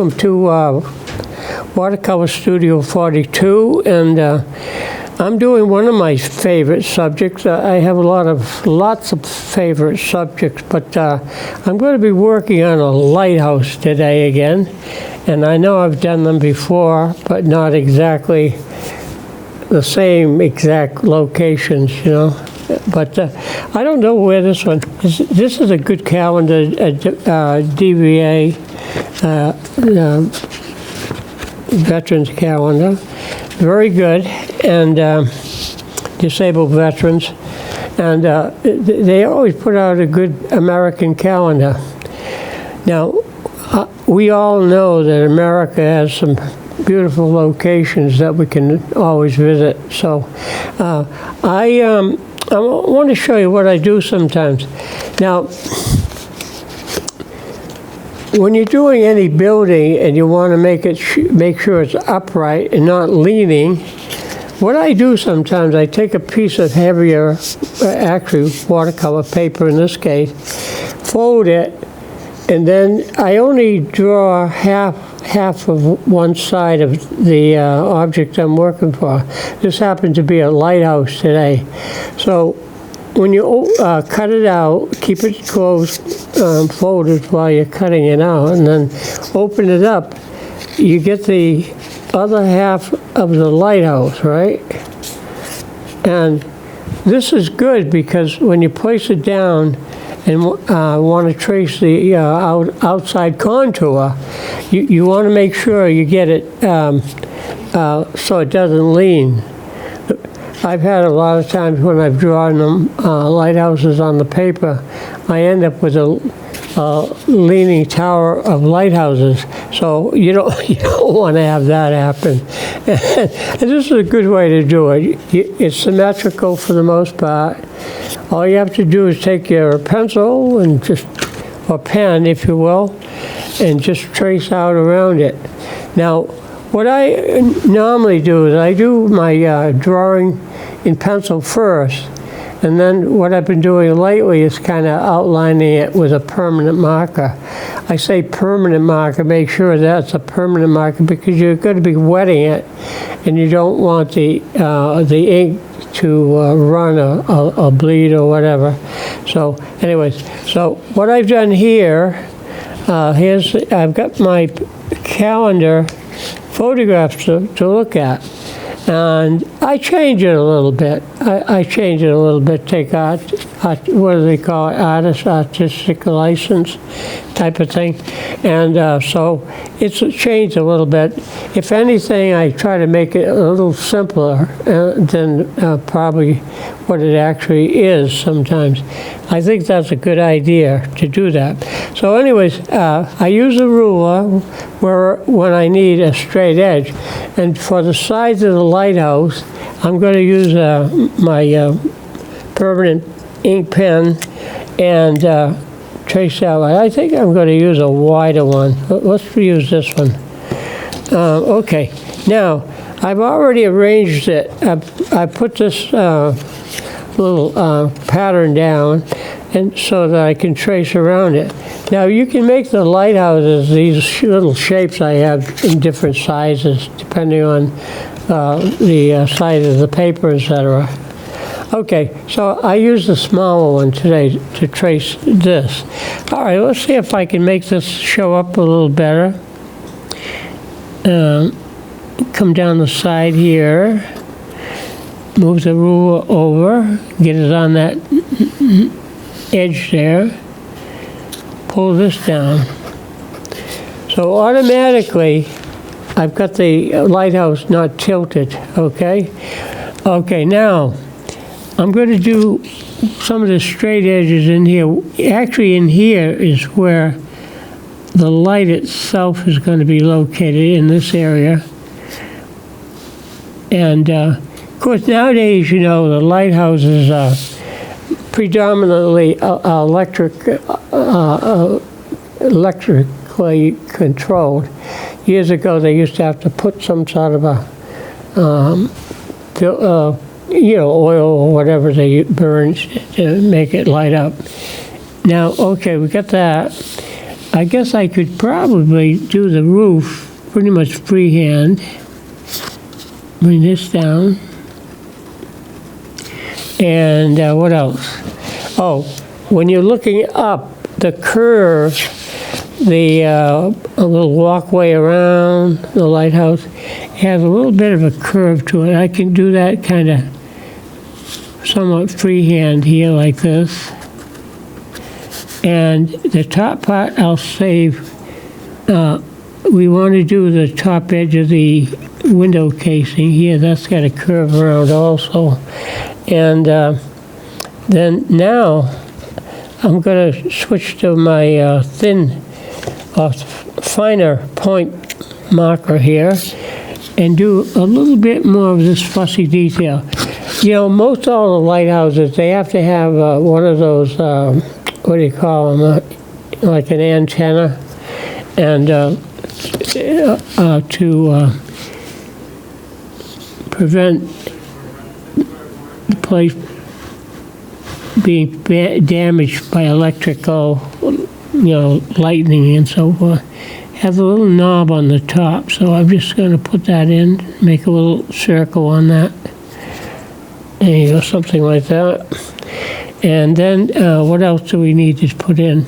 welcome to Watercolor Studio 42, and I'm doing one of my favorite subjects. I have lots of favorite subjects, but I'm going to be working on a lighthouse today again, and I know I've done them before, but not exactly the same exact locations, you know. But I don't know where this one is. This is a good calendar, DVA veterans calendar, very good, and disabled veterans, and they always put out a good American calendar. Now, we all know that America has some beautiful locations that we can always visit. So I want to show you what I do sometimes. Now, when you're doing any building and you want to make sure it's upright and not leaning, what I do sometimes, I take a piece of heavier, actually watercolor paper in this case, fold it, and then I only draw half of one side of the object I'm working for. This happened to be a lighthouse today. So when you cut it out, keep it closed, folded while you're cutting it out, and then open it up, you get the other half of the lighthouse, right? And this is good because when you place it down and want to trace the outside contour, you want to make sure you get it so it doesn't lean. I've had a lot of times when I've drawn them lighthouses on the paper, I end up with a leaning tower of lighthouses. So you don't want to have that happen. And this is a good way to do it. It's symmetrical for the most part. All you have to do is take your pencil and or pen, if you will, and just trace out around it. Now, what I normally do is I do my drawing in pencil first, and then what I've been doing lately is kind of outlining it with a permanent marker. I say permanent marker, make sure that's a permanent marker because you're going to be wetting it, and you don't want the ink to run or bleed or whatever. So anyways, so what I've done here, I've got my calendar photographs to look at, and I change it a little bit. I change it a little bit, take what do they call it, artistic license type of thing, and so it's changed a little bit. If anything, I try to make it a little simpler than probably what it actually is sometimes. I think that's a good idea to do that. So anyways, I use a ruler when I need a straight edge, and for the sides of the lighthouse, I'm going to use my permanent ink pen and trace that way. I think I'm going to use a wider one. Let's use this one. Okay, now I've already arranged it. I put this little pattern down, and so that I can trace around it. Now you can make the lighthouses, these little shapes I have in different sizes, depending on the size of the paper, etc. Okay, so I used the smaller one today to trace this. All right, let's see if I can make this show up a little better. Come down the side here, move the ruler over, get it on that edge there, pull this down. So automatically, I've got the lighthouse not tilted, okay? Okay, now, I'm going to do some of the straight edges in here. Actually, in here is where the light itself is going to be located, in this area. And, of course, nowadays, you know, the lighthouses are predominantly electrically controlled. Years ago, they used to have to put some sort of a oil or whatever they burn to make it light up. Now, okay, we got that. I guess I could probably do the roof pretty much freehand. Bring this down. And what else? Oh, when you're looking up, the curve, a little walkway around the lighthouse has a little bit of a curve to it. I can do that kind of somewhat freehand here like this. And the top part I'll save. We want to do the top edge of the window casing here. That's got a curve around also. And then now I'm going to switch to my finer point marker here and do a little bit more of this fussy detail. You know, most all the lighthouses, they have to have one of those, what do you call them, like an antenna, and to prevent the place being damaged by electrical, lightning and so forth. Has a little knob on the top, so I'm just going to put that in, make a little circle on that. There you go, something like that. And then what else do we need to put in?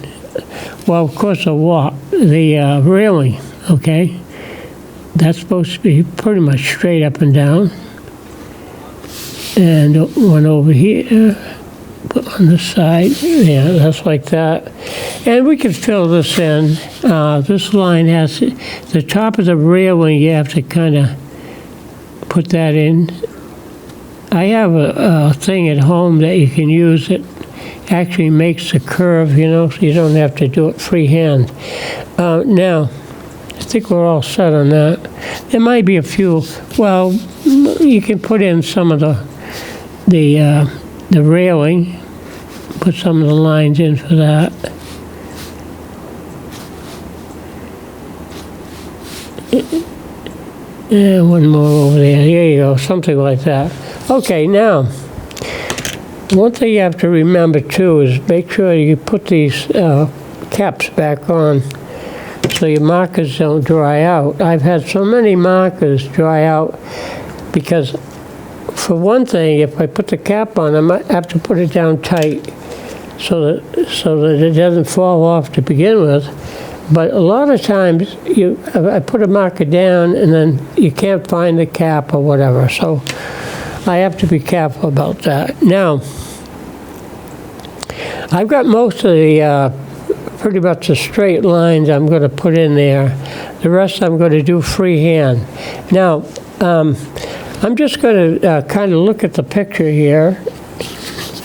Well, of course, the railing, okay? That's supposed to be pretty much straight up and down. And one over here, put on the side. Yeah, that's like that. And we can fill this in. This line has, the top of the railing, you have to kind of put that in. I have a thing at home that you can use that actually makes the curve, so you don't have to do it freehand. Now, I think we're all set on that. There might be a few, well, you can put in some of the railing, put some of the lines in for that. And one more over there. There you go, something like that. Okay, now, one thing you have to remember too is make sure you put these caps back on so your markers don't dry out. I've had so many markers dry out because, for one thing, if I put the cap on, I might have to put it down tight so that it doesn't fall off to begin with. But a lot of times, I put a marker down and then you can't find the cap or whatever. So I have to be careful about that. Now, I've got most of the pretty much the straight lines I'm going to put in there. The rest I'm going to do freehand. Now, I'm just going to kind of look at the picture here,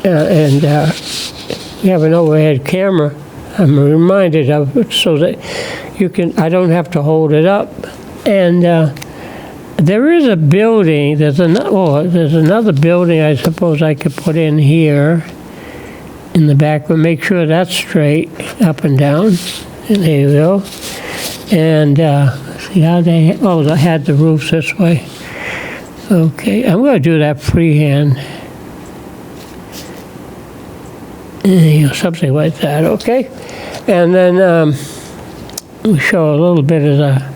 and we have an overhead camera. I'm reminded of it so that I don't have to hold it up. And there is a building, there's another building I suppose I could put in here in the back, but make sure that's straight up and down. And there you go. And see how they had the roofs this way. Okay, I'm going to do that freehand. Something like that, okay? And then we show a little bit of the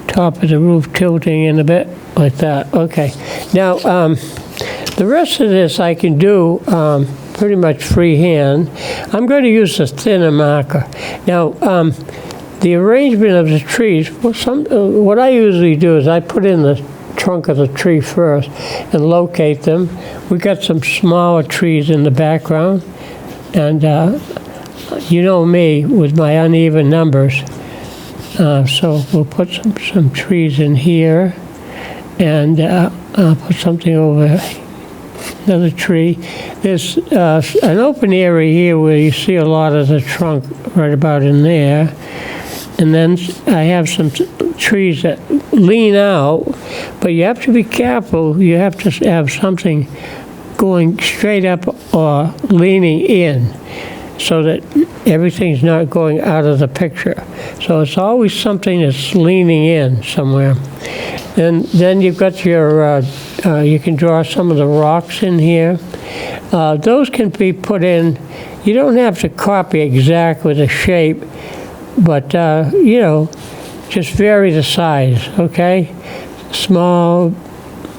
top of the roof tilting in a bit, like that. Okay. Now, the rest of this I can do pretty much freehand. I'm going to use a thinner marker. Now, the arrangement of the trees, what I usually do is I put in the trunk of the tree first and locate them. We got some smaller trees in the background, and you know me with my uneven numbers, so we'll put some trees in here, and I'll put something over another tree. There's an open area here where you see a lot of the trunk right about in there, and then I have some trees that lean out, but you have to be careful. You have to have something going straight up or leaning in so that everything's not going out of the picture. So it's always something that's leaning in somewhere. And then you've got your, you can draw some of the rocks in here. Those can be put in. You don't have to copy exactly the shape, but you know, just vary the size, okay? Small,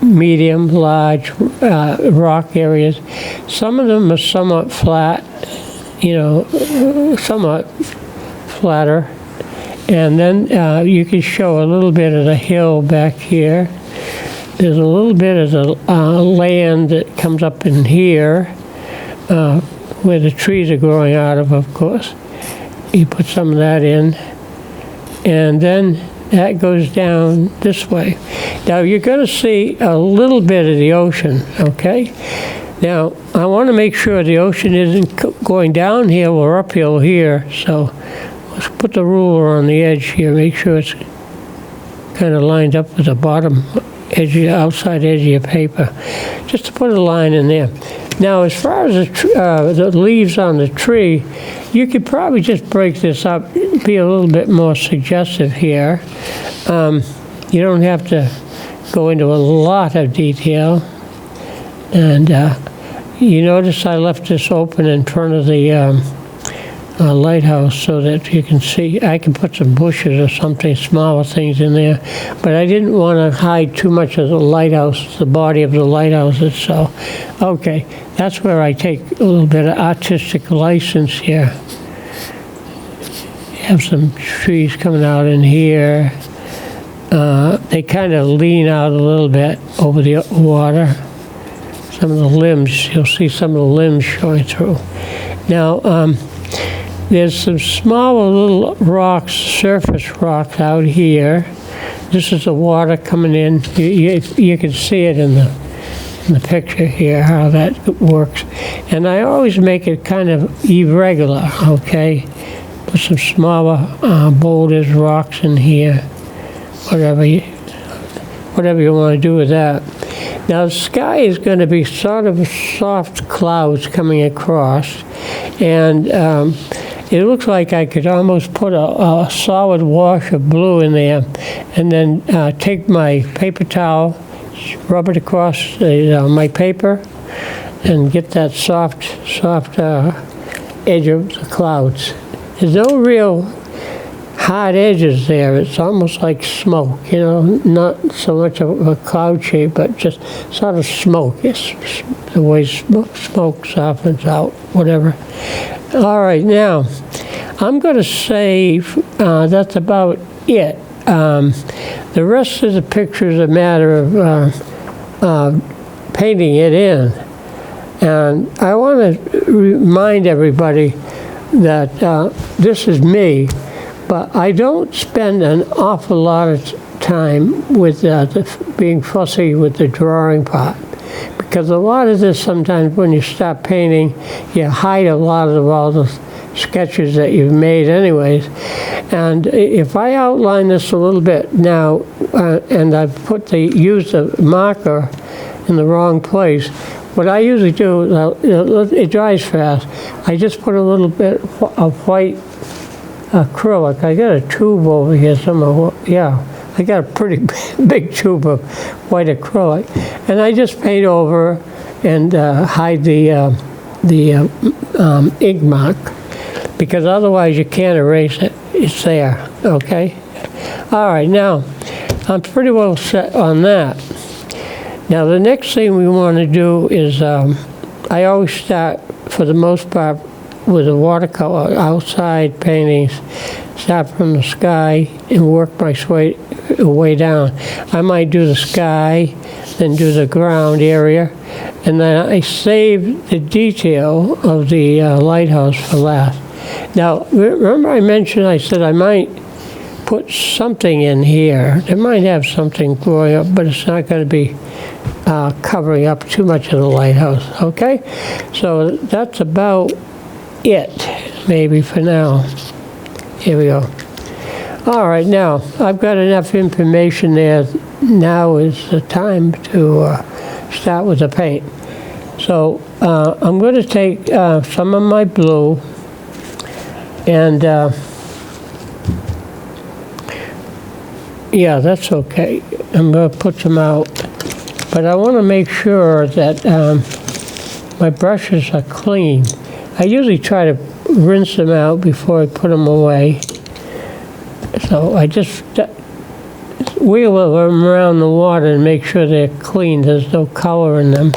medium, large rock areas. Some of them are somewhat flat, you know, somewhat flatter. And then you can show a little bit of the hill back here. There's a little bit of the land that comes up in here, where the trees are growing out of course. You put some of that in. And then that goes down this way. Now you're going to see a little bit of the ocean, okay? Now I want to make sure the ocean isn't going downhill or uphill here, so let's put the ruler on the edge here, make sure it's kind of lined up with the bottom edge, outside edge of your paper, just to put a line in there. Now as far as the leaves on the tree, you could probably just break this up, be a little bit more suggestive here. You don't have to go into a lot of detail. And you notice I left this open in front of the lighthouse so that you can see. I can put some bushes or something, smaller things in there, but I didn't want to hide too much of the lighthouse, the body of the lighthouse itself. Okay, that's where I take a little bit of artistic license here. Have some trees coming out in here. They kind of lean out a little bit over the water. Some of the limbs, you'll see some of the limbs showing through. Now, there's some smaller little rocks, surface rocks out here. This is the water coming in. You can see it in the picture here, how that works. And I always make it kind of irregular, okay? Put some smaller boulders, rocks in here, whatever you want to do with that. Now the sky is going to be sort of soft clouds coming across, and it looks like I could almost put a solid wash of blue in there, and then take my paper towel, rub it across my paper, and get that soft edge of the clouds. There's no real hard edges there. It's almost like smoke, you know, not so much of a cloud shape, but just sort of smoke. It's the way smoke softens out, whatever. All right, now, I'm going to say that's about it. The rest of the picture is a matter of painting it in. And I want to remind everybody that this is me, but I don't spend an awful lot of time with being fussy with the drawing part, because a lot of this, sometimes when you start painting, you hide a lot of all the sketches that you've made anyways. And if I outline this a little bit now, and I've used a marker in the wrong place, what I usually do, it dries fast, I just put a little bit of white acrylic. I got a tube over here somewhere. Yeah, I got a pretty big tube of white acrylic, and I just paint over and hide the ink mark, because otherwise you can't erase it. It's there, okay? All right, now I'm pretty well set on that. Now the next thing we want to do is, I always start, for the most part, with a watercolor outside paintings, start from the sky and work my way down. I might do the sky, then do the ground area, and then I save the detail of the lighthouse for last. Now, remember I said I might put something in here. It might have something growing up, but it's not going to be covering up too much of the lighthouse, okay? So that's about it, maybe for now. Here we go. All right, now I've got enough information there. Now is the time to start with the paint. So I'm going to take some of my blue and yeah, that's okay. I'm going to put them out, but I want to make sure that my brushes are clean. I usually try to rinse them out before I put them away. So I just wheel them around the water and make sure they're clean. There's no color in them.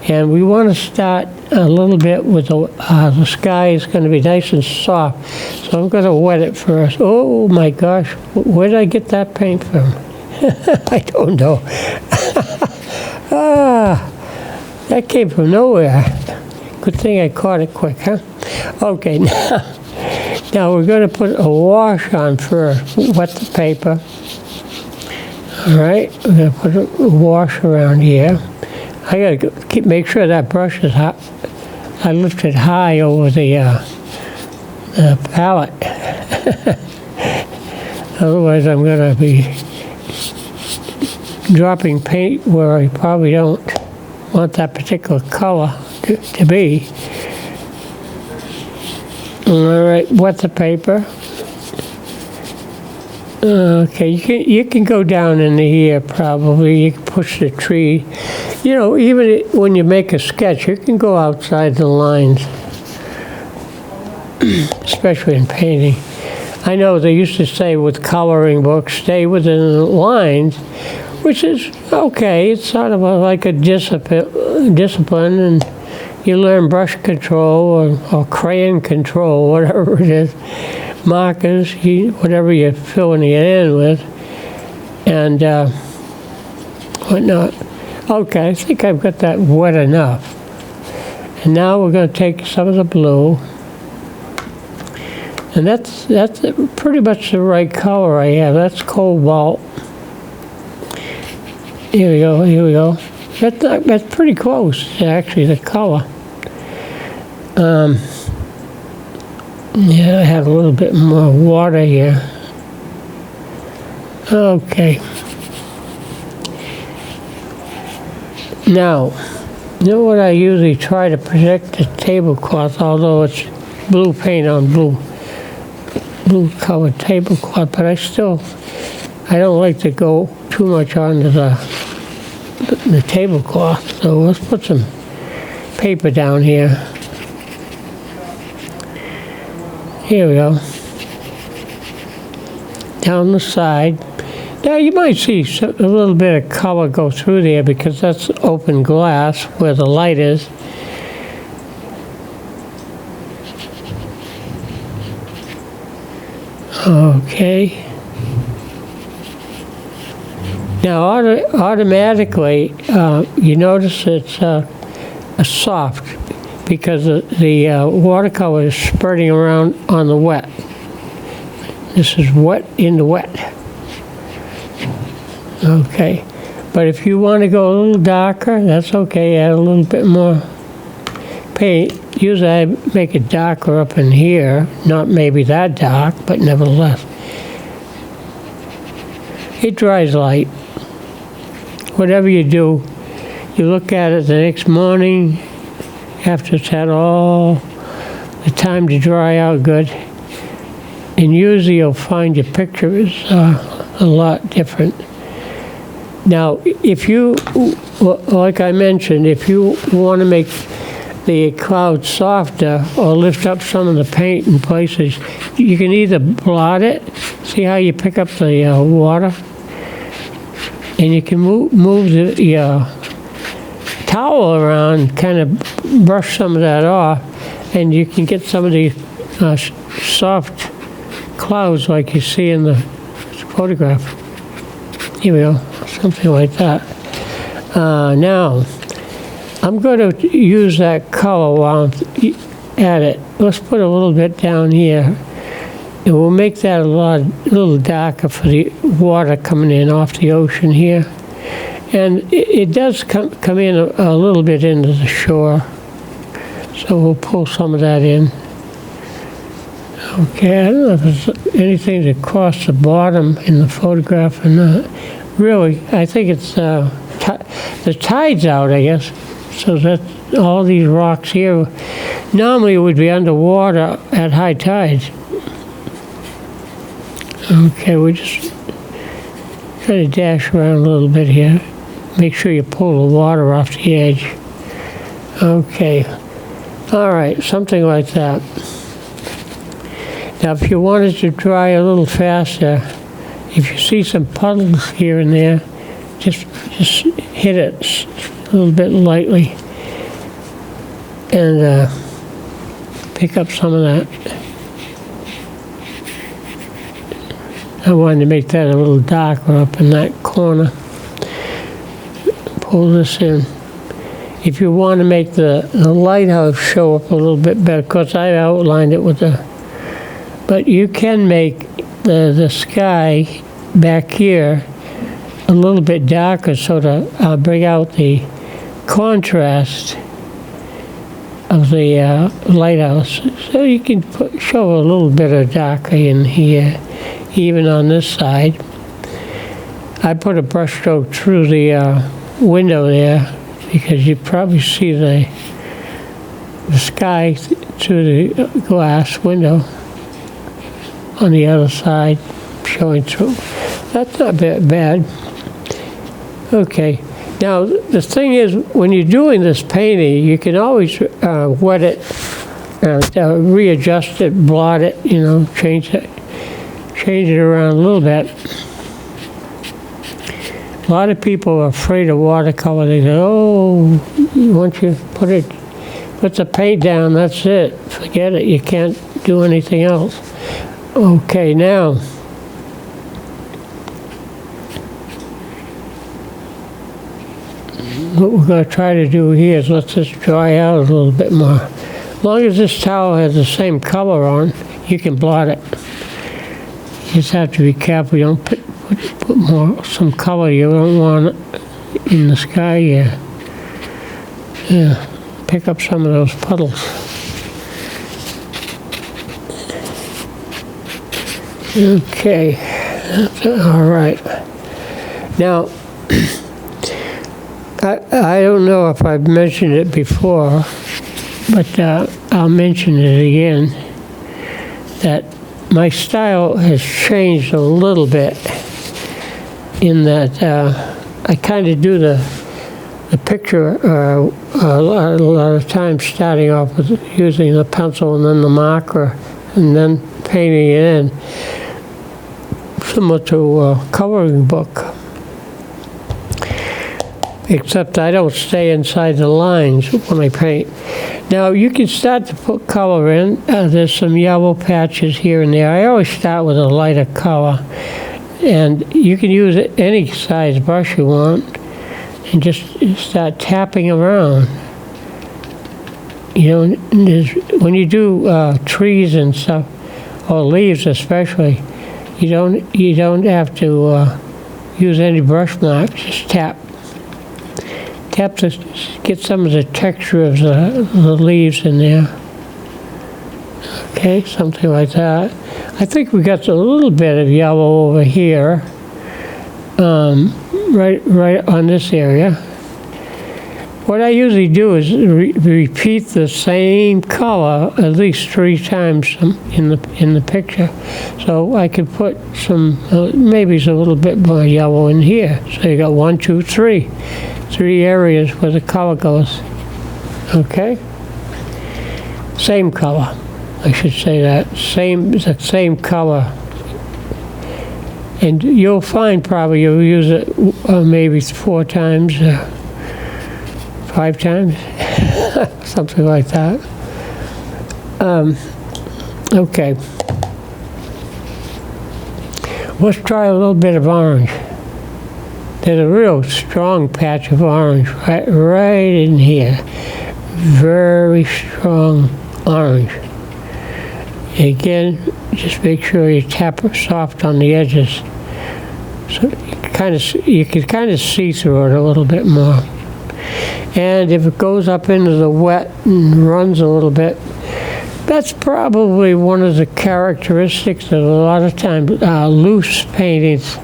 And we want to start a little bit with the sky is going to be nice and soft. So I'm going to wet it first. Oh my gosh, where did I get that paint from? I don't know. That came from nowhere. Good thing I caught it quick, huh? Okay, now we're going to put a wash on first. Wet the paper. All right, we're going to put a wash around here. I got to make sure that brush is hot. I lift it high over the palette. Otherwise, I'm going to be dropping paint where I probably don't want that particular color to be. All right, wet the paper. Okay, you can go down into here probably. You can push the tree. You know, even when you make a sketch, you can go outside the lines, especially in painting. I know they used to say with coloring books, stay within the lines, which is okay. It's sort of like a discipline, and you learn brush control or crayon control, whatever it is, markers, whatever you're filling it in with, and whatnot. Okay, I think I've got that wet enough. And now we're going to take some of the blue, and that's pretty much the right color I have. That's cobalt. Here we go. That's pretty close, actually, the color. Yeah, I have a little bit more water here. Okay. Now, you know what I usually try to protect the tablecloth, although it's blue paint on blue colored tablecloth, but I don't like to go too much onto the tablecloth. So let's put some paper down here. Here we go. Down the side. Now you might see a little bit of color go through there because that's open glass where the light is. Okay. Now automatically you notice it's soft because the watercolor is spreading around on the wet. This is wet in the wet. Okay, but if you want to go a little darker, that's okay. Add a little bit more paint. Usually I make it darker up in here, not maybe that dark, but nevertheless. It dries light. Whatever you do, you look at it the next morning after it's had all the time to dry out good, and usually you'll find your picture is a lot different. Now, if you, like I mentioned, if you want to make the cloud softer or lift up some of the paint in places, you can either blot it, see how you pick up the water, and you can move the towel around, kind of brush some of that off, and you can get some of the soft clouds like you see in the photograph. Here we go. Something like that. Now, I'm going to use that color while I'm at it. Let's put a little bit down here, and we'll make that a little darker for the water coming in off the ocean here. And it does come in a little bit into the shore, so we'll pull some of that in. Okay, I don't know if there's anything across the bottom in the photograph or not. Really, I think it's the tide's out, I guess. So that all these rocks here normally would be underwater at high tides. Okay, we just kind of dash around a little bit here. Make sure you pull the water off the edge. Okay, all right, something like that. Now, if you want it to dry a little faster, if you see some puddles here and there, just hit it a little bit lightly and pick up some of that. I wanted to make that a little darker up in that corner. Pull this in. If you want to make the lighthouse show up a little bit better, because I outlined it with but you can make the sky back here a little bit darker so to bring out the contrast of the lighthouse. So you can show a little bit of darker in here, even on this side. I put a brush stroke through the window there because you probably see the sky through the glass window on the other side showing through. That's not bad. Okay. Now, the thing is, when you're doing this painting, you can always wet it, readjust it, blot it, change it around a little bit. A lot of people are afraid of watercolor. They say, oh, once you put the paint down, that's it. Forget it. You can't do anything else. Okay, now, what we're going to try to do here is let this dry out a little bit more. As long as this towel has the same color on, you can blot it. You just have to be careful. You don't put some color you don't want in the sky here. Yeah, pick up some of those puddles. Okay, all right. Now, I don't know if I've mentioned it before, but I'll mention it again, that my style has changed a little bit in that I kind of do the picture a lot of times starting off with using the pencil and then the marker and then painting it in, similar to a coloring book. Except I don't stay inside the lines when I paint. Now you can start to put color in. There's some yellow patches here and there. I always start with a lighter color. And you can use any size brush you want and just start tapping around. When you do trees and stuff, or leaves especially, you don't have to use any brush marks. Just tap to get some of the texture of the leaves in there. Okay, something like that. I think we got a little bit of yellow over here, right on this area. What I usually do is repeat the same color at least 3 times in the picture, so I could put some maybe a little bit more yellow in here. So you got 1, 2, 3 areas where the color goes. Okay, same color. I should say that the same color, and you'll find probably you'll use it maybe 4 times. 5 times, something like that. Okay. Let's try a little bit of orange. There's a real strong patch of orange right in here. Very strong orange. Again, just make sure you tap soft on the edges, so you can kind of see through it a little bit more. And if it goes up into the wet and runs a little bit, that's probably one of the characteristics that a lot of times loose paintings,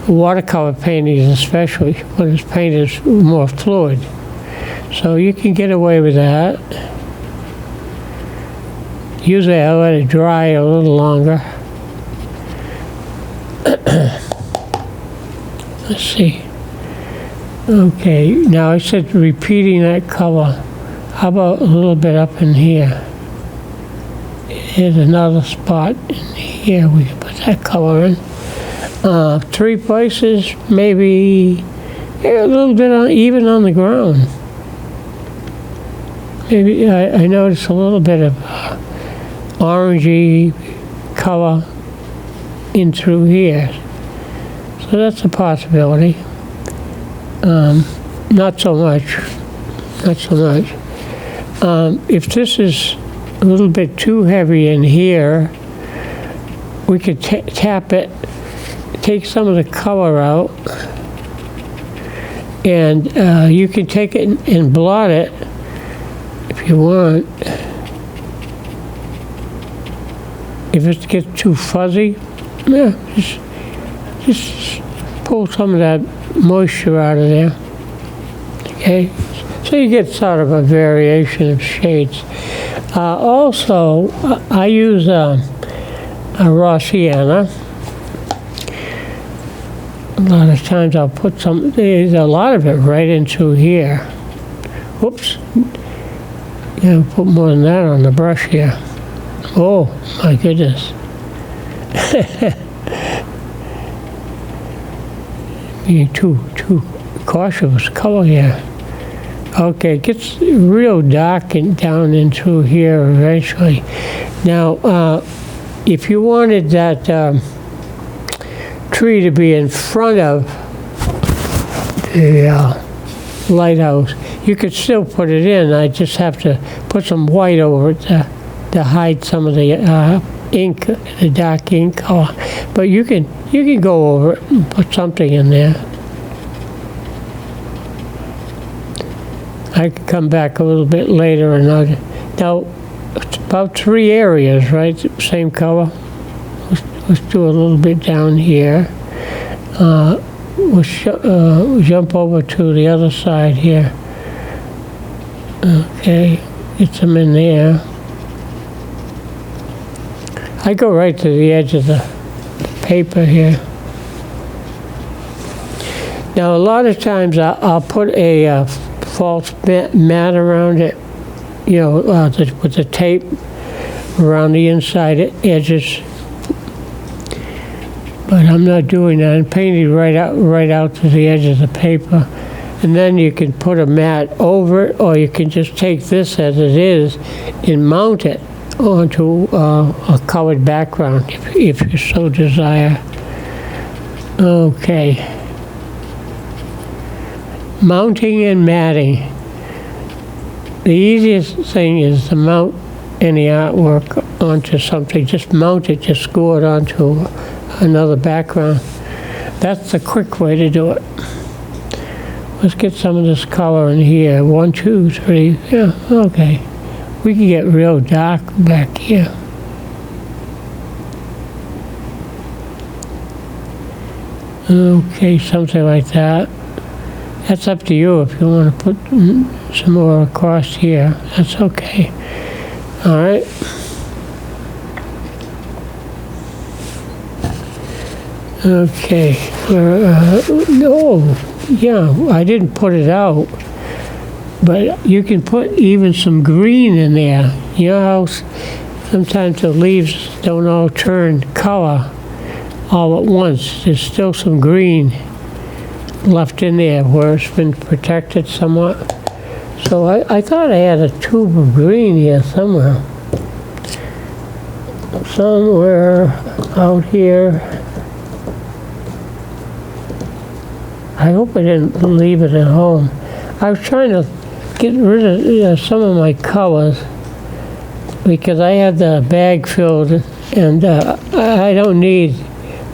watercolor paintings especially, when it's painted more fluid. So you can get away with that. Usually I let it dry a little longer. Let's see. Okay, now I said repeating that color. How about a little bit up in here? Here's another spot in here we can put that color in. 3 places, maybe a little bit even on the ground. Maybe I noticed a little bit of orangey color in through here. So that's a possibility. Not so much. Not so much. If this is a little bit too heavy in here, we could tap it, take some of the color out, and you can take it and blot it if you want. If it gets too fuzzy, yeah, just pull some of that moisture out of there. Okay, so you get sort of a variation of shades. Also, I use a raw sienna. A lot of times I'll put there's a lot of it right into here. Whoops. Yeah, put more than that on the brush here. Oh, my goodness. Being too cautious color here. Okay, it gets real dark and down into here eventually. Now, if you wanted that tree to be in front of the lighthouse, you could still put it in. I just have to put some white over it to hide some of the ink, the dark ink color. But you can go over it and put something in there. I could come back a little bit later and now it's about 3 areas, right? Same color. Let's do a little bit down here. We'll jump over to the other side here. Okay, get some in there. I go right to the edge of the paper here. Now, a lot of times I'll put a false mat around it, you know, with the tape around the inside edges. But I'm not doing that. I'm painting right out to the edge of the paper. And then you can put a mat over it, or you can just take this as it is and mount it onto a colored background if you so desire. Okay. Mounting and matting. The easiest thing is to mount any artwork onto something. Just mount it, just screw it onto another background. That's the quick way to do it. Let's get some of this color in here. 1, 2, 3. Yeah, okay. We can get real dark back here. Okay, something like that. That's up to you if you want to put some more across here. That's okay. All right. Okay. No, yeah, I didn't put it out, but you can put even some green in there. You know how sometimes the leaves don't all turn color all at once. There's still some green left in there where it's been protected somewhat. So I thought I had a tube of green here somewhere. Somewhere out here. I hope I didn't leave it at home. I was trying to get rid of some of my colors because I had the bag filled, and I don't need,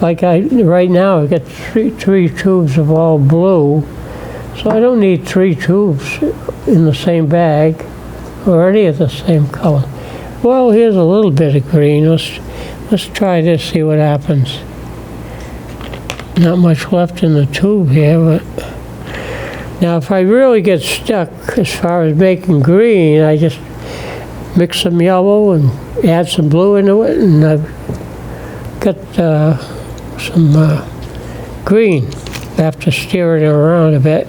like right now I've got three tubes of all blue, so I don't need 3 tubes in the same bag or any of the same color. Well, here's a little bit of green. Let's try this, see what happens. Not much left in the tube here, but now if I really get stuck as far as making green, I just mix some yellow and add some blue into it, and I've got some green. I have to stir it around a bit.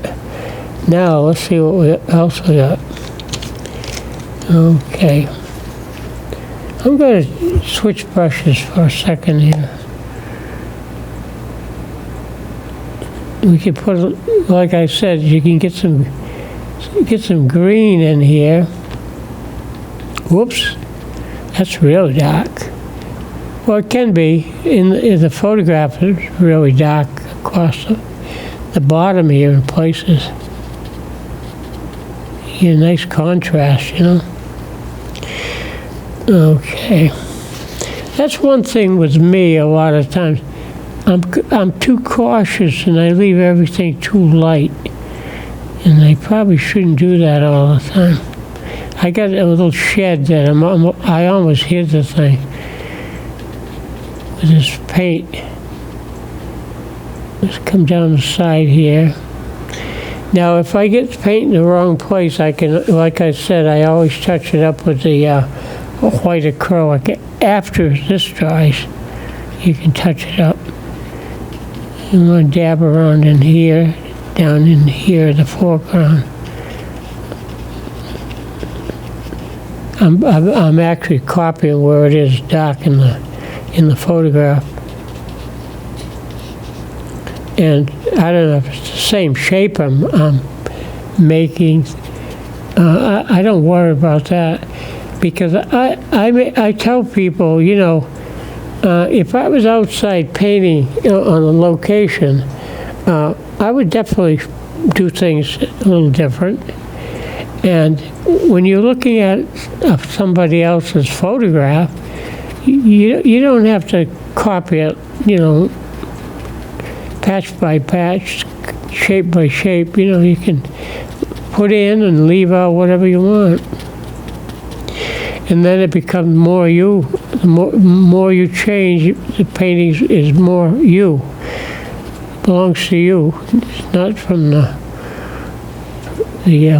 Now let's see what else we got. Okay. I'm going to switch brushes for a second here. We can put, like I said, you can get some green in here. Whoops, that's really dark. Well, it can be. In the photograph, it's really dark across the bottom here in places. You get a nice contrast, you know. Okay, that's one thing with me a lot of times. I'm too cautious and I leave everything too light, and I probably shouldn't do that all the time. I got a little shed that I almost hid the thing with this paint. Let's come down the side here. Now, if I get paint in the wrong place, I can, like I said, I always touch it up with the white acrylic. After this dries, you can touch it up. I'm going to dab around in here, down in here, the foreground. I'm actually copying where it is dark in the photograph. And I don't know if it's the same shape I'm making. I don't worry about that, because I tell people, you know, if I was outside painting on a location, I would definitely do things a little different. And when you're looking at somebody else's photograph, you don't have to copy it, you know, patch by patch, shape by shape. You know, you can put in and leave out whatever you want. And then it becomes more you. The more you change, the painting is more you. It belongs to you. It's not from the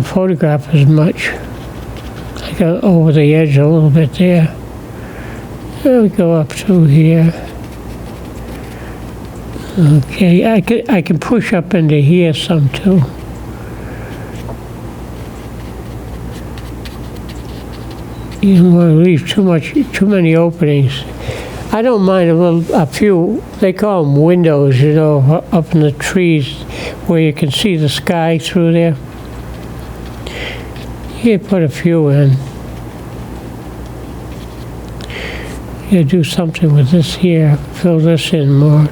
photograph as much. I got over the edge a little bit there. There we go up through here. Okay, I can push up into here some too. You don't want to leave too many openings. I don't mind a few. They call them windows, you know, up in the trees where you can see the sky through there. You can put a few in. You do something with this here. Fill this in more.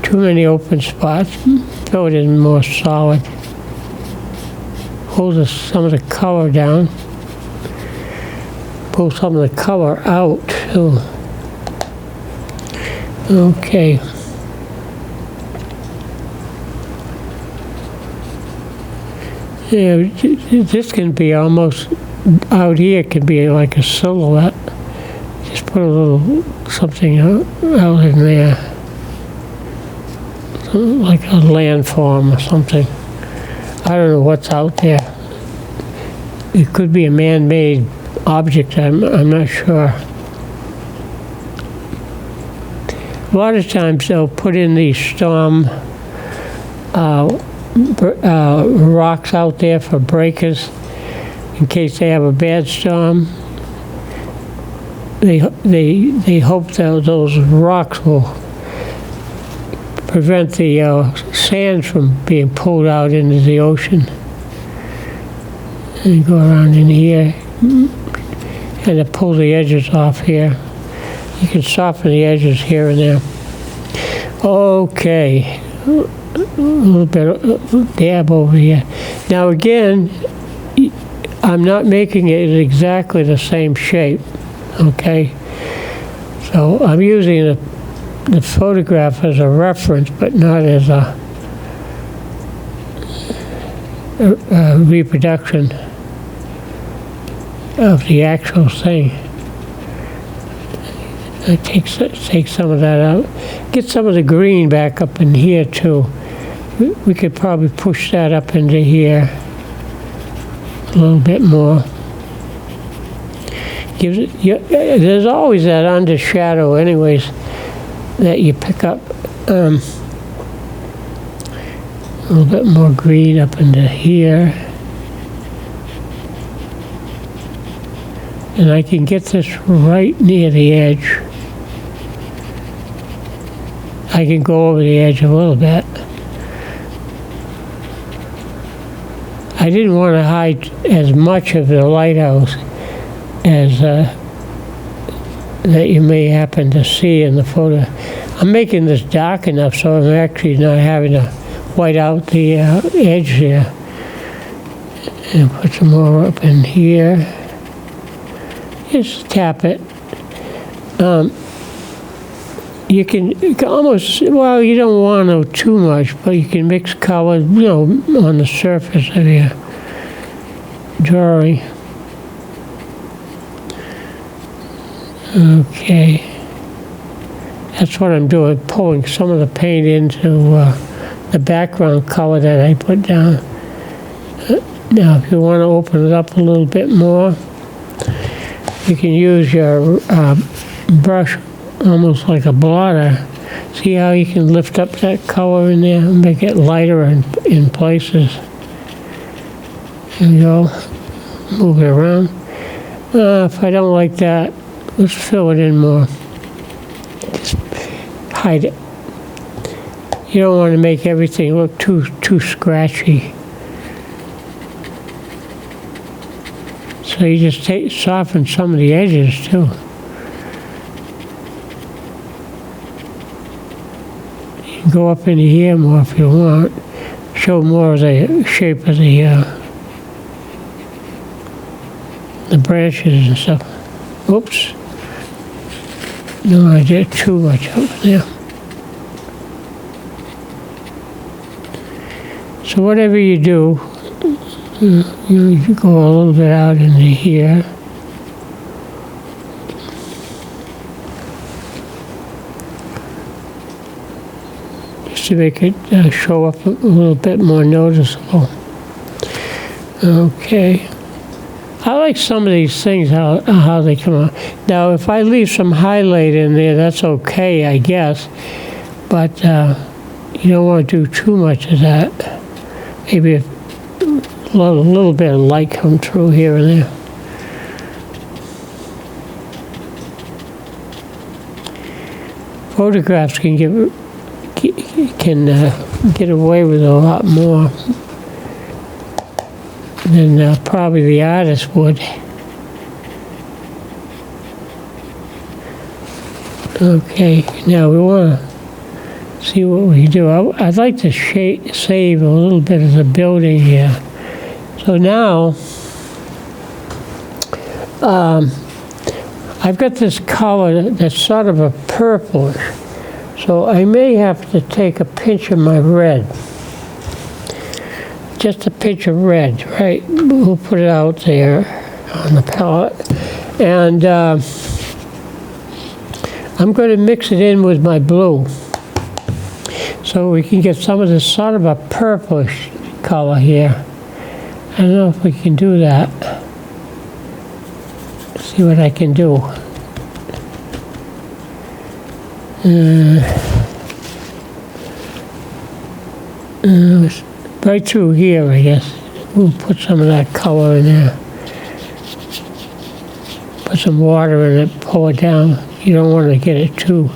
Too many open spots. Fill it in more solid. Hold some of the color down. Pull some of the color out too. Okay. Yeah, this can be almost, out here can be like a silhouette. Just put a little something out in there. Like a landform or something. I don't know what's out there. It could be a man-made object, I'm not sure. A lot of times they'll put in these storm rocks out there for breakers in case they have a bad storm. They hope that those rocks will prevent the sand from being pulled out into the ocean. And go around in here and to pull the edges off here. You can soften the edges here and there. Okay, a little bit of dab over here. Now again, I'm not making it exactly the same shape, okay? So I'm using the photograph as a reference, but not as a reproduction of the actual thing. I take some of that out. Get some of the green back up in here too. We could probably push that up into here a little bit more. There's always that under shadow anyways that you pick up. A little bit more green up into here. And I can get this right near the edge. I can go over the edge a little bit. I didn't want to hide as much of the lighthouse as that you may happen to see in the photo. I'm making this dark enough so I'm actually not having to white out the edge there. And put some more up in here. Just tap it. You can almost, well, you don't want to too much, but you can mix colors, on the surface of your drawing. Okay. That's what I'm doing, pulling some of the paint into the background color that I put down. Now, if you want to open it up a little bit more, you can use your brush almost like a blotter. See how you can lift up that color in there and make it lighter in places. There we go. Move it around. If I don't like that, let's fill it in more. Just hide it. You don't want to make everything look too scratchy. So you just soften some of the edges too. You can go up into here more if you want. Show more of the shape of the branches and stuff. Oops. No, I did too much over there. So whatever you do, you go a little bit out into here. Just to make it show up a little bit more noticeable. Okay. I like some of these things, how they come out. Now, if I leave some highlight in there, that's okay, I guess. But you don't want to do too much of that. Maybe a little bit of light come through here and there. Photographs can get away with a lot more than probably the artist would. Okay, now we want to see what we do. I'd like to save a little bit of the building here. So now, I've got this color that's sort of a purplish. So I may have to take a pinch of my red. Just a pinch of red, right? We'll put it out there on the palette. And I'm going to mix it in with my blue. So we can get some of this sort of a purplish color here. I don't know if we can do that. Let's see what I can do. Right through here, I guess. We'll put some of that color in there. Put some water in it, pull it down. You don't want to get it too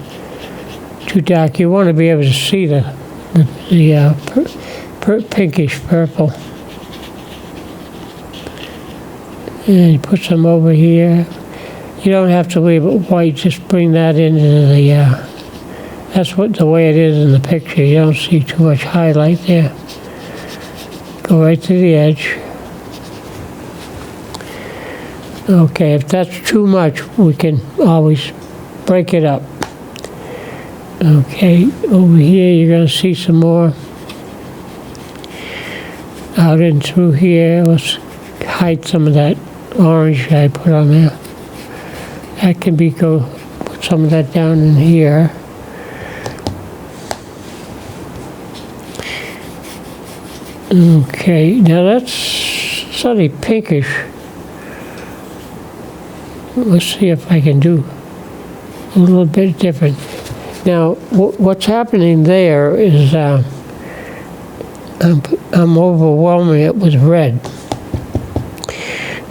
dark. You want to be able to see the pinkish purple. And you put some over here. You don't have to leave it white, just bring that into the, that's the way it is in the picture. You don't see too much highlight there. Go right to the edge. Okay, if that's too much, we can always break it up. Okay, over here you're going to see some more. Out and through here, let's hide some of that orange I put on there. That can be, put some of that down in here. Okay, now that's sort of pinkish. Let's see if I can do a little bit different. Now, what's happening there is I'm overwhelming it with red.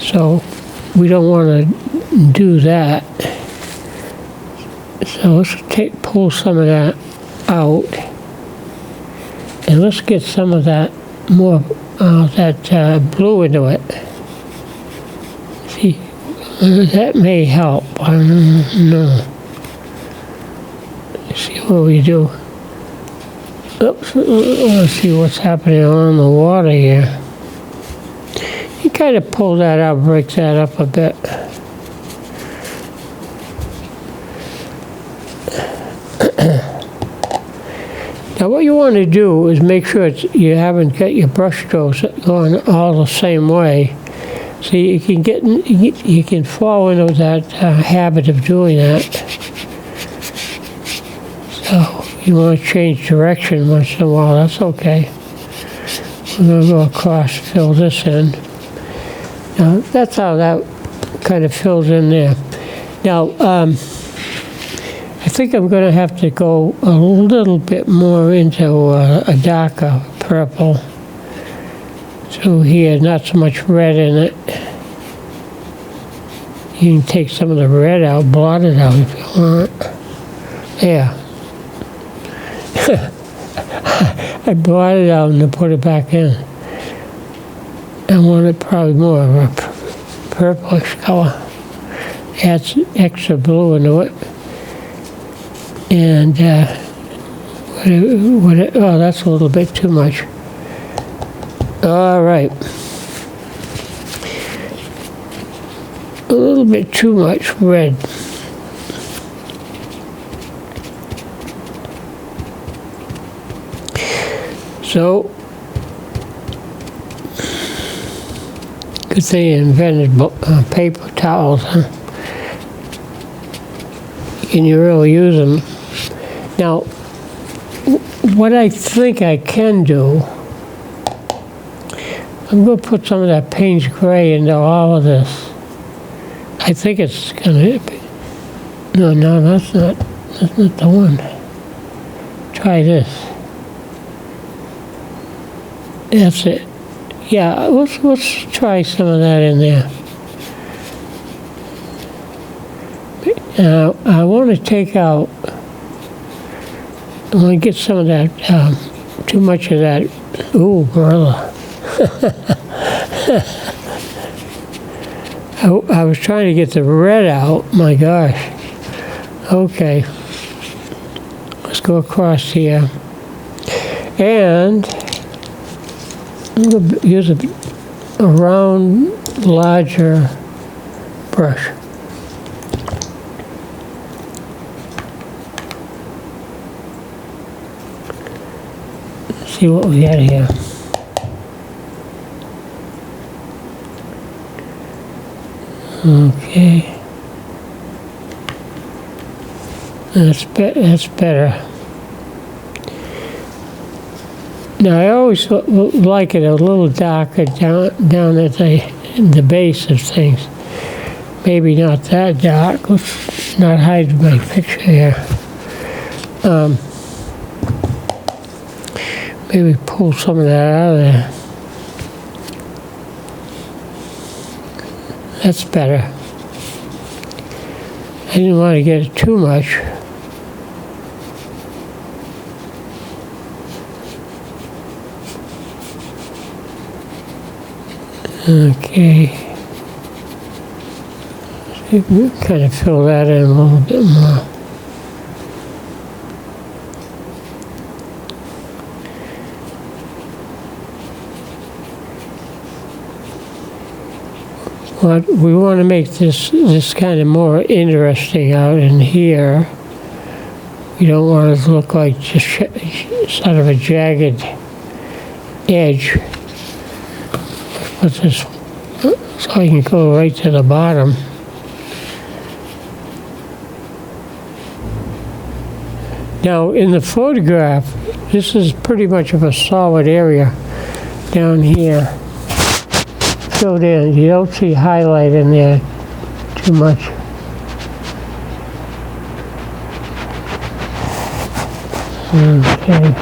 So we don't want to do that. So let's pull some of that out, and let's get some of that more that blue into it. See, that may help. I don't know. Let's see what we do. Oops, let's see what's happening on the water here. You kind of pull that out, break that up a bit. Now what you want to do is make sure you haven't got your brush strokes going all the same way. So you can fall into that habit of doing that. So you want to change direction once in a while, that's okay. We're going to go across, fill this in. Now that's how that kind of fills in there. Now I think I'm going to have to go a little bit more into a darker purple through here, not so much red in it. You can take some of the red out, blot it out if you want. There. I blotted it out and then put it back in. I want it probably more of a purplish color. Adds extra blue into it. And oh, that's a little bit too much. All right. A little bit too much red. So, good thing you invented paper towels, huh? Can you really use them? Now, what I think I can do, I'm going to put some of that Payne's Gray into all of this. I think it's going to, no, that's not the one. Try this. That's it. Yeah, let's try some of that in there. I want to take out, I want to get some of that, too much of that, ooh, brother. I was trying to get the red out, my gosh. Okay. Let's go across here. And I'm going to use a round, larger brush. See what we got here. Okay. That's better. Now I always like it a little darker down at the base of things. Maybe not that dark. Let's not hide my picture here. Maybe pull some of that out of there. That's better. I didn't want to get it too much. Okay. We'll kind of fill that in a little bit more. But we want to make this kind of more interesting out in here. We don't want it to look like just sort of a jagged edge. Put this so I can go right to the bottom. Now in the photograph, this is pretty much of a solid area down here. Filled in. You don't see highlight in there too much. Okay.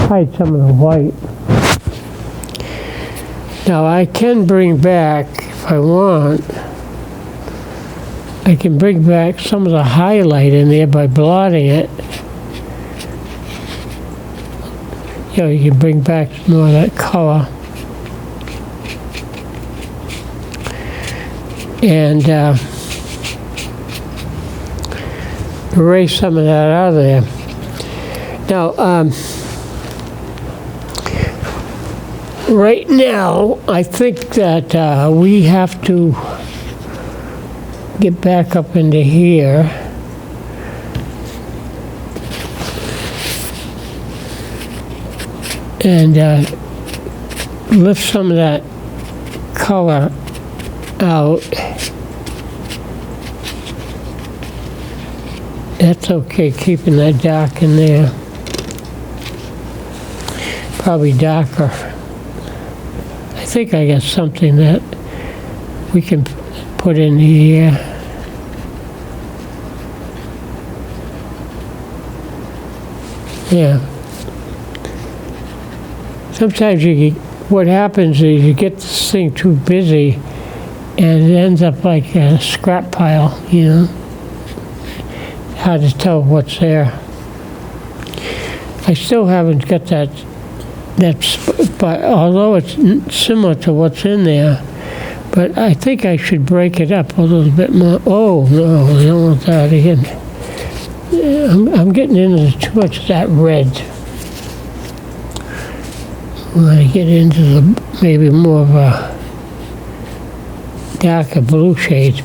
Hide some of the white. Now I can bring back, if I want, I can bring back some of the highlight in there by blotting it. You know, you can bring back more of that color. And erase some of that out of there. Now, right now, I think that we have to get back up into here. And lift some of that color out. That's okay, keeping that dark in there. Probably darker. I think I got something that we can put in here. Yeah. Sometimes what happens is you get this thing too busy and it ends up like a scrap pile, you know. Hard to tell what's there. I still haven't got that but although it's similar to what's in there, but I think I should break it up a little bit more. Oh no, I don't want that again. I'm getting into too much of that red. When I get into the maybe more of a darker blue shade.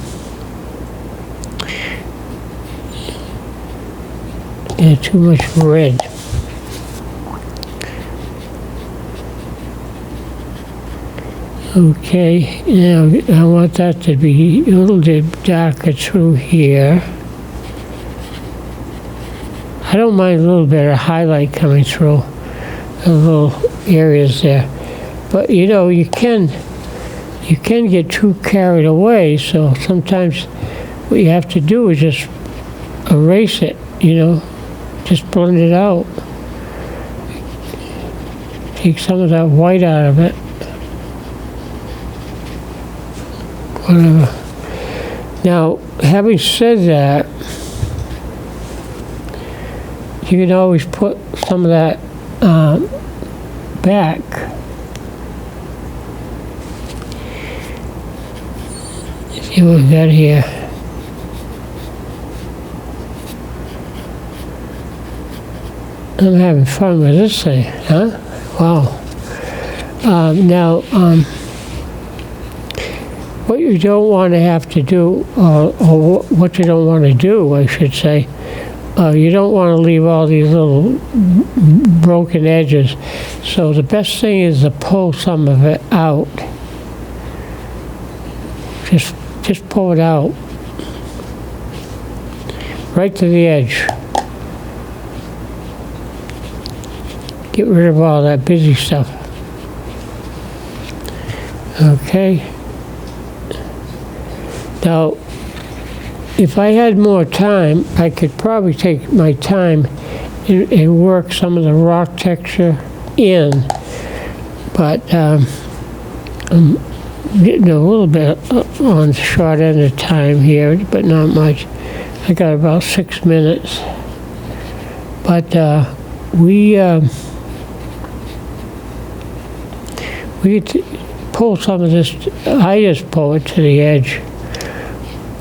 Yeah, too much red. Okay, now I want that to be a little bit darker through here. I don't mind a little bit of highlight coming through the little areas there. But you know, you can get too carried away, so sometimes what you have to do is just erase it, you know, just blend it out. Take some of that white out of it. Whatever. Now, having said that, you can always put some of that back. Let's see what we got here. I'm having fun with this thing, huh? Wow. Now, what you don't want to have to do, or what you don't want to do, I should say, you don't want to leave all these little broken edges. So the best thing is to pull some of it out. Just pull it out. Right to the edge. Get rid of all that busy stuff. Okay. Now, if I had more time, I could probably take my time and work some of the rock texture in, but I'm getting a little bit on the short end of time here, but not much. I got about 6 minutes, but we could pull some of this. I just pull it to the edge.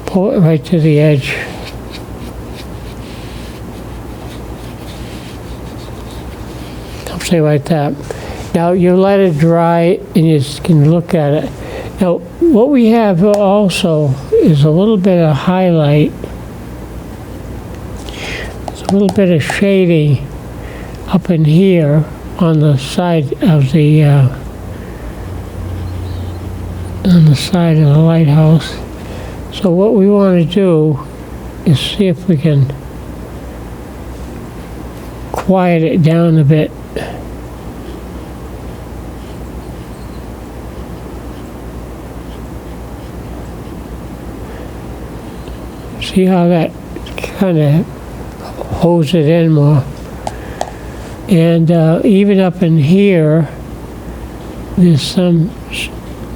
Pull it right to the edge. Something like that. Now you let it dry and you can look at it. Now what we have also is a little bit of highlight. It's a little bit of shading up in here on the side of the lighthouse. So what we want to do is see if we can quiet it down a bit. See how that kind of holds it in more. And even up in here, there's some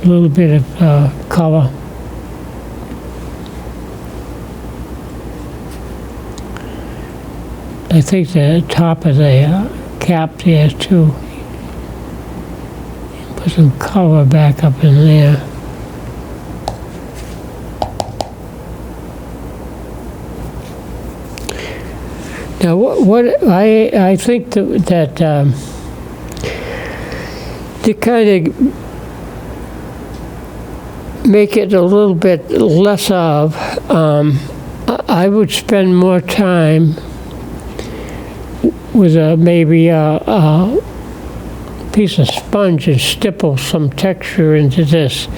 little bit of color. I think the top of the cap there too. Put some color back up in there. Now, what I think that to kind of make it a little bit less of, I would spend more time with maybe a piece of sponge and stipple some texture into this.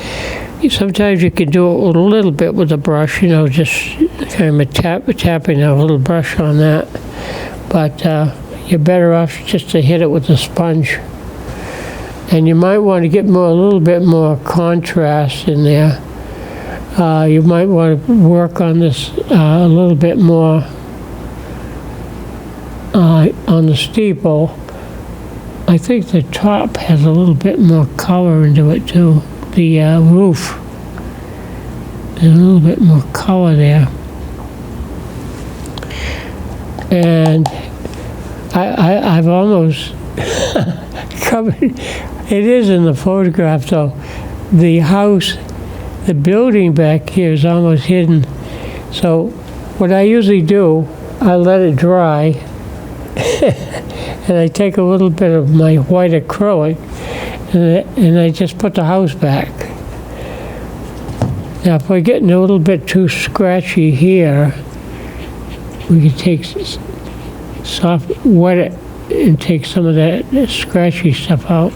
Sometimes you can do it a little bit with a brush, you know, just kind of tapping a little brush on that. But you're better off just to hit it with a sponge. And you might want to get a little bit more contrast in there. You might want to work on this a little bit more on the steeple. I think the top has a little bit more color into it too. The roof, there's a little bit more color there. And I've almost covered, it is in the photograph though, the house, the building back here is almost hidden. So what I usually do, I let it dry and I take a little bit of my white acrylic and I just put the house back. Now if we're getting a little bit too scratchy here, we can take wet it and take some of that scratchy stuff out.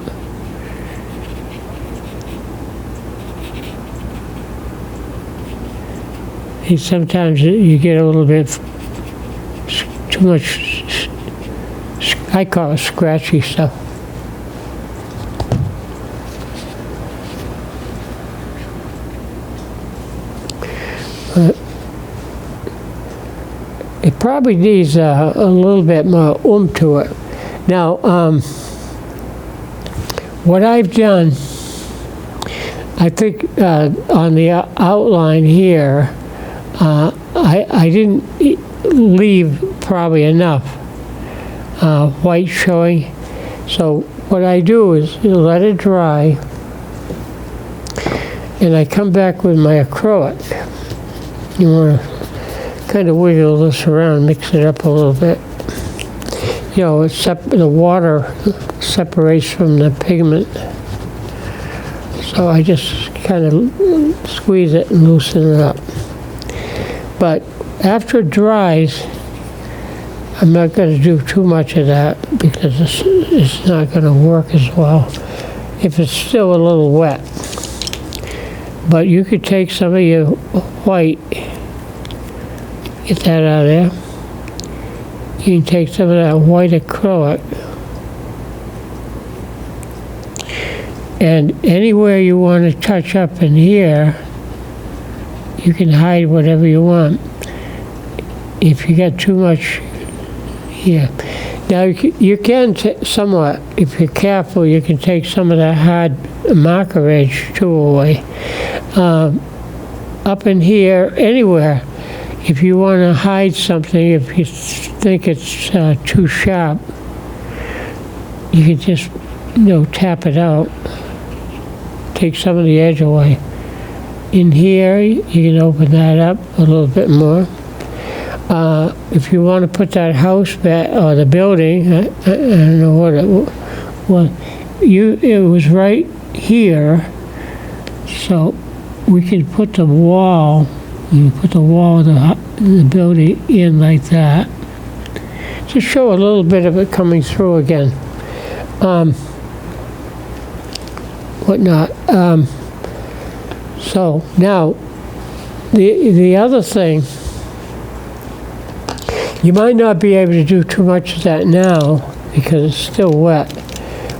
And sometimes you get a little bit too much, I call it scratchy stuff. It probably needs a little bit more to it. Now, what I've done, I think on the outline here, I didn't leave probably enough white showing. So what I do is let it dry, and I come back with my acrylic. You want to kind of wiggle this around, mix it up a little bit. You know, the water separates from the pigment. So I just kind of squeeze it and loosen it up. But after it dries, I'm not going to do too much of that because it's not going to work as well if it's still a little wet. But you could take some of your white, get that out of there. You can take some of that white acrylic, and anywhere you want to touch up in here, you can hide whatever you want. If you get too much here. Now you can somewhat, if you're careful, you can take some of that hard marker edge tool away. Up in here, anywhere. If you want to hide something, if you think it's too sharp, you can just, tap it out. Take some of the edge away. In here, you can open that up a little bit more. If you want to put that house back, or the building, I don't know what it was. It was right here, so we can put the wall. You put the wall of the building in like that. Just show a little bit of it coming through again. Whatnot. So now, the other thing, you might not be able to do too much of that now because it's still wet.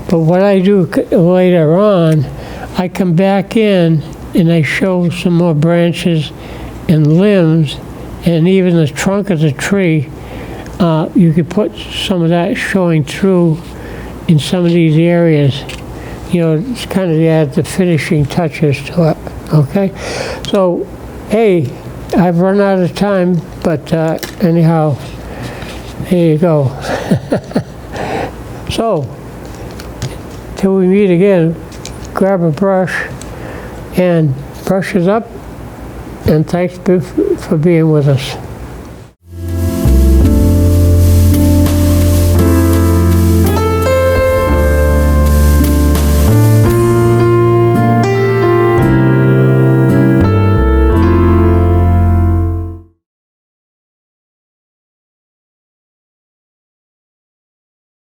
But what I do later on, I come back in and I show some more branches and limbs, and even the trunk of the tree. You could put some of that showing through in some of these areas. you know, it's kind of add the finishing touches to it, okay? So, hey, I've run out of time, but anyhow, there you go. So, till we meet again, grab a brush and brush it up, and thanks for being with us.